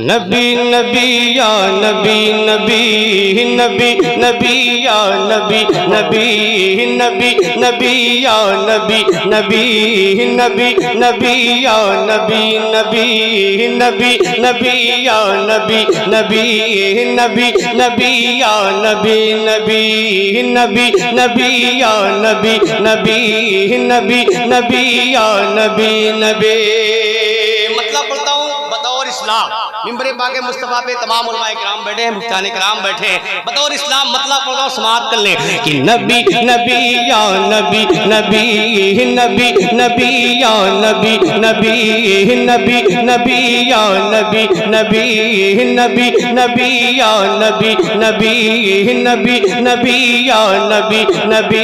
नबी नबी या नबी नबी नबी नबी या नबी नबी नबी नबी या नबी नबी नबी नबी या नबी नबी नबी नबी या नबी नबी नबी नबी या नबी नबी नबी नबी या नबी नबी नबी नबी या नबी नबी। मतलब बोलता हूँ बतौर इस्लाम मिंबर बाक़े मुस्तफ़ा पे तमाम उलमाए किराम बैठे हैं, मुफ्तान किराम बैठे हैं, बतौर इस्लाम मतलब बोलता हूँ समाअत कर लें कि नबी नबी या नबी नबी नबी नबी या नबी नबी नबी नबी या नबी नबी नबी नबी या नबी नबी नबी नबी या नबी नबी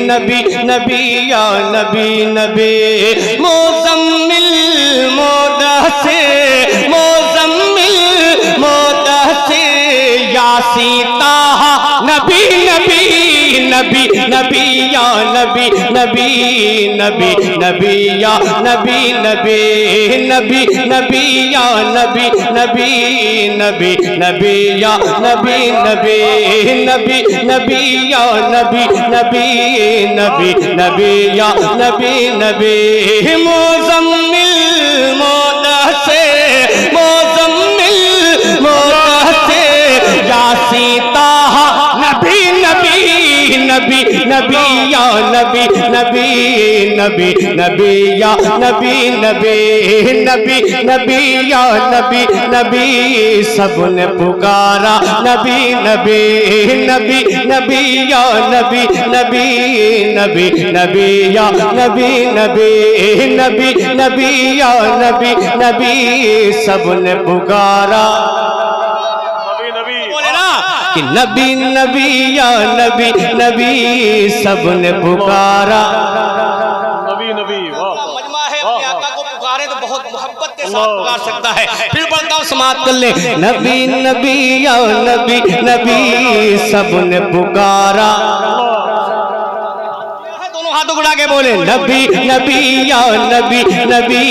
नबी नबी या नबी नबी। मुज़म्मिल मुद्दस्सिर मुज़म्मिल मुद्दस्सिर यासीन ताहा नबी नबी नबी नबी या नबी नबी नबी नबी या नबी नबी नबी नबी या नबी नबी नबी नबी या नबी नबी नबी नबी या नबी नबी नबी नबी या नबी नबी। मुज़म्मिल मुद्दस्सिर मुज़म्मिल मुद्दस्सिर यासीन ताहा नबी नबी नबी नबी या नबी नबी नबी नबी या नबी नबी नबी नबी या नबी नबी सबने पुकारा नबी नबी नबी नबी या नबी नबी नबी नबी या नबी नबी नबी नबी या नबी नबी सबने पुकारा कि नबी नबी या नबी नबी सबने पुकारा नबी नबी। मजमा है अपने आका को पुकारे तो बहुत मोहब्बत के साथ पुकार सकता है। फिर पढ़ता हूँ समाअत कर ले नबी नबी या नबी नबी सबने पुकारा। दोनों हाथों उड़ा के बोले नबी नबी या नबी नबी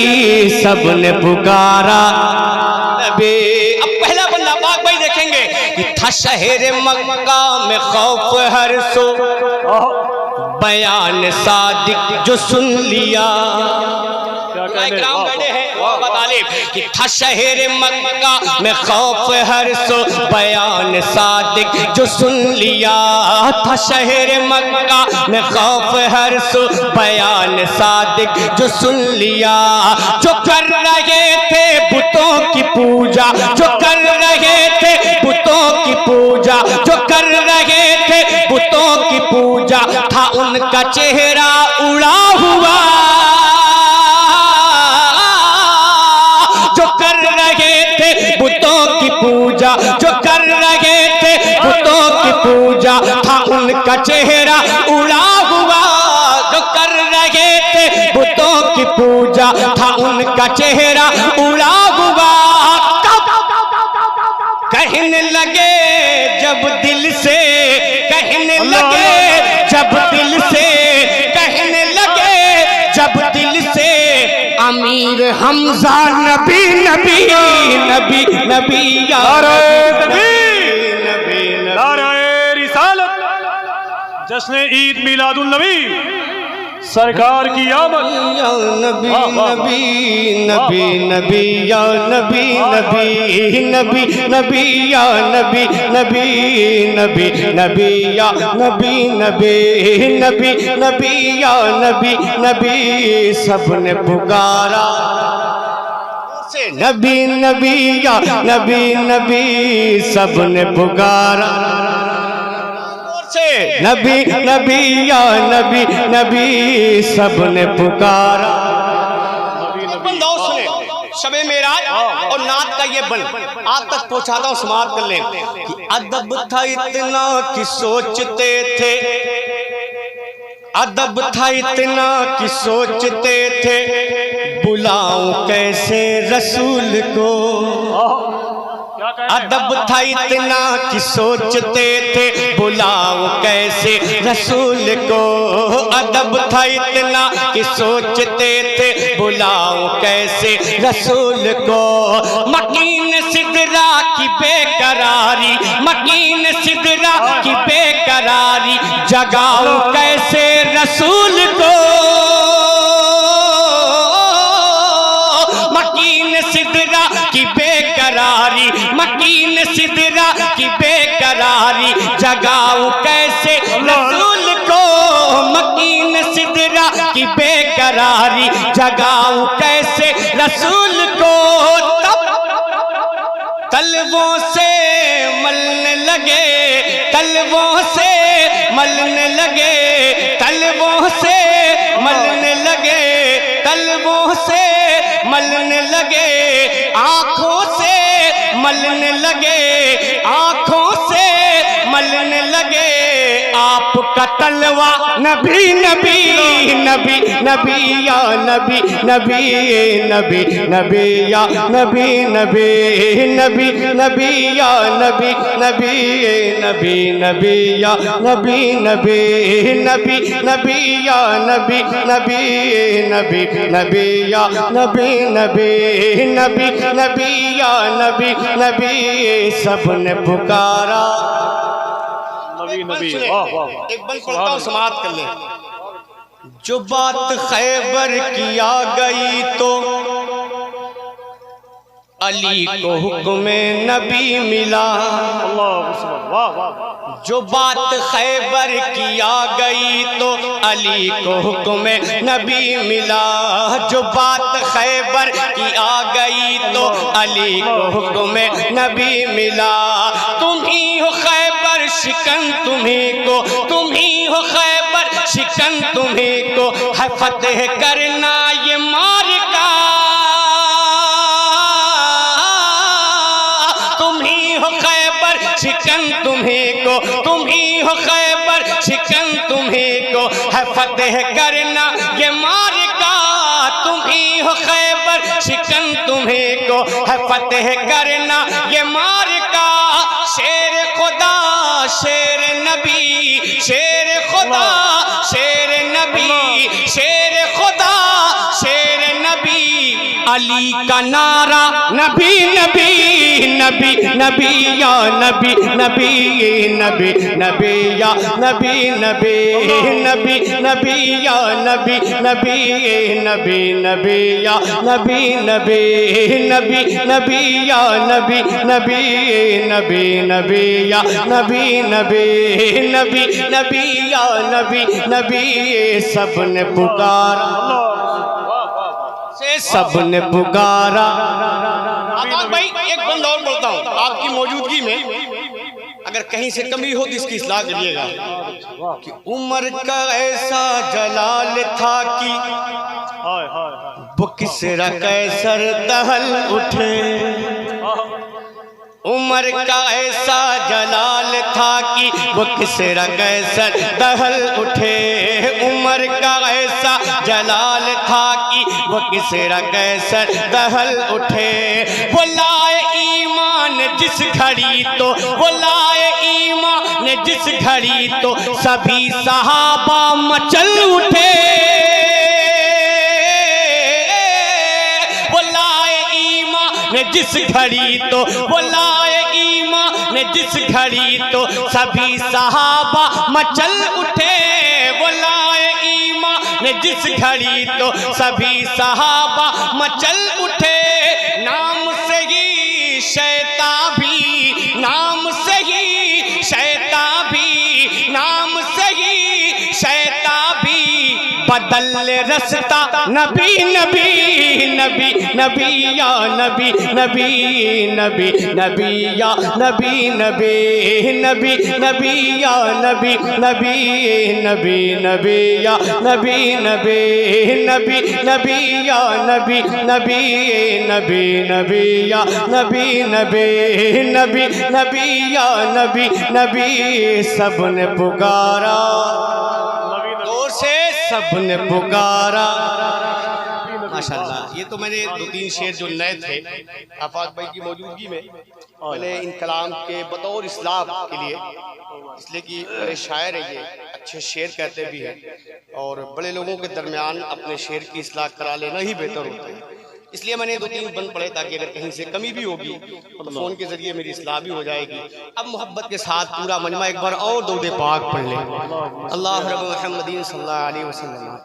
सबने पुकारा नबी। अब पहला बंदा पाक भाई देखेंगे कि था शहर मक्का में खौफ हर सो बयान सादिक जो सुन लिया। कि था शहर मक्का में खौफ हर सो बयान सादिक जो सुन लिया। था शहर मक्का में खौफ हर सो बयान सादिक जो सुन लिया। जो कर रहे थे बुतों की पूजा जो कर रहे थे बुतों की पूजा जो कर रहे थे बुतों की पूजा था उनका चेहरा उड़ा हुआ। जो कर रहे थे बुतों की पूजा जो कर रहे थे बुतों की पूजा था उनका चेहरा उड़ा हुआ। जो कर रहे थे बुतों की पूजा था उनका चेहरा उड़ा हुआ। कहने लगे जब दिल से कहने लगे जब दिल से कहने लगे जब दिल से अमीर हमजा नबी नबी नबी नबी या नबी नबी नारे रिसालत जश्न ईद मिलादुन नबी सरकार की आमद या नबी नबी नबी नबी या नबी नबी नबी नबी या नबी नबी नबी नबी या नबी नबी नबी नबी या नबी नबी सबने पुकारा नबी नबी या नबी नबी सबने पुकारा नबी नबी या नबी नबी सबने पुकारा। शबे मेराज और नात का ये बन आप तक पहुंचाता हूँ समाअत कर लें कि अदब था इतना कि सोचते थे अदब था इतना कि सोचते थे बुलाऊं कैसे रसूल को। अदब था इतना कि सोचते थे बुलाओ कैसे रसूल को। अदब था इतना कि सोचते थे बुलाओ कैसे रसूल को। मकीन सिदरा की बेकरारी, मकीन सिदरा की बेकरारी, जगाओ कैसे रसूल को। मकीन सिदरा की बेकरारी, मकीन सिदरा की बेकरारी, जगाओ कैसे रसूल को। मकीन सिदरा की बेकरारी, जगाओ कैसे रसूल को। तलवों से मलने लगे, तलवों से मलने लगे, तलवों से मलने लगे, तलवों से मलने लगे, आंखों से मलने लगे, आंखों से मलने लगे। आपका तलवा नबी नबी नबी नबी या नबी नबी नबी नबी या नबी नबी नबी नबी या नबी नबी नबी नबी या नबी नबी नबी नबी या नबी नबी नबी नबी या नबी नबी नबी नबी या नबी नबी, सबने पुकारा। नबी वाह वाह। एक बंद पढ़ता हूँ, समाप्त कर ले। जो बात खैबर की आ गई तो अली को हुक्म नबी मिला। वाह वाह। जो बात खैबर की आ गई तो अली को हुक्म नबी मिला। जो बात खैबर की आ गई तो अली को हुक्म नबी मिला। तुम ही हो खैबर शिकन तुम्हीं को, तुम ही हो खैबर शिकन तुम्हीं को, है फतेह करना ये मार्का। तुम ही हो खैबर शिकन तुम्हीं को, तुम ही हो खैबर शिकन तुम्हीं को, है फतेह करना ये मार्का। तुम ही हो खैबर शिकन तुम्हीं को, है फतेह करना ये मार्का। शेर खुदा शेर नबी, शेर खुदा शेर नबी, शेर खुदा शेर नबी, अली का नारा नबी नबी नबी नबी या नबी नबी नबी नबी या नबी नबी नबी नबी या नबी नबी नबी नबी या नबी नबी नबी नबी या नबी नबी नबी नबी या नबी नबी नबी नबी या नबी नबी, सबने पुकारा से सबने पुकारा। भाई एक बंद और बोलता हूँ, आपकी मौजूदगी में अगर कहीं से कमी हो तो इसकी इस्लाह करिएगा कि उमर का ऐसा जलाल था कि वो किसरा कैसर दहल उठे। उमर का ऐसा जलाल था कि वो किसरा कैसर दहल उठे। उमर का ऐसा जलाल था कि वो किसरा कैसर दहल उठे। वो लाए ईमान जिस घड़ी तो, वो लाए ईमान जिस घड़ी तो, सभी सहाबा मचल उठे। वो लाए ईमान जिस घड़ी तो, वो लाए ईमान जिस घड़ी तो, सभी सहाबा मचल उठे। वो लाए ईमान जिस घड़ी तो, सभी सहाबा मचल उठे। नाम से ही शैतान भी, नाम से ही शैतान भी, नाम से ही शैतान भी, बदल रस्ता नबी नबी नबी नबी या नबी नबी नबी नबी या नबी नबी नबी नबी या नबी नबी नबी नबी या नबी नबी नबी नबी या नबी नबी नबी नबी या नबी नबी नबी नबी या नबी नबी, सबने पुकारा से सबने पुकारा। माशाल्लाह। ये तो मैंने 2-3 शेर जो नए थे आफाक भाई की मौजूदगी में मैंने इन कलाम के बतौर इस्लाह के लिए, इसलिए कि बड़े शायर है, ये अच्छे शेर कहते भी हैं और बड़े लोगों के दरमियान अपने शेर की इस्लाह करा लेना ही बेहतर होता है। इसलिए मैंने 2-3 बंद पढ़े ताकि अगर कहीं से कमी भी होगी तो फ़ोन के ज़रिए मेरी इस्लाह भी हो जाएगी। अब मोहब्बत के साथ पूरा मजमा एक बार और दरूद पाक पढ़ लें। अल्लाह रब्बुल मुहम्मदीन सल्लल्लाहु अलैहि वसल्लम।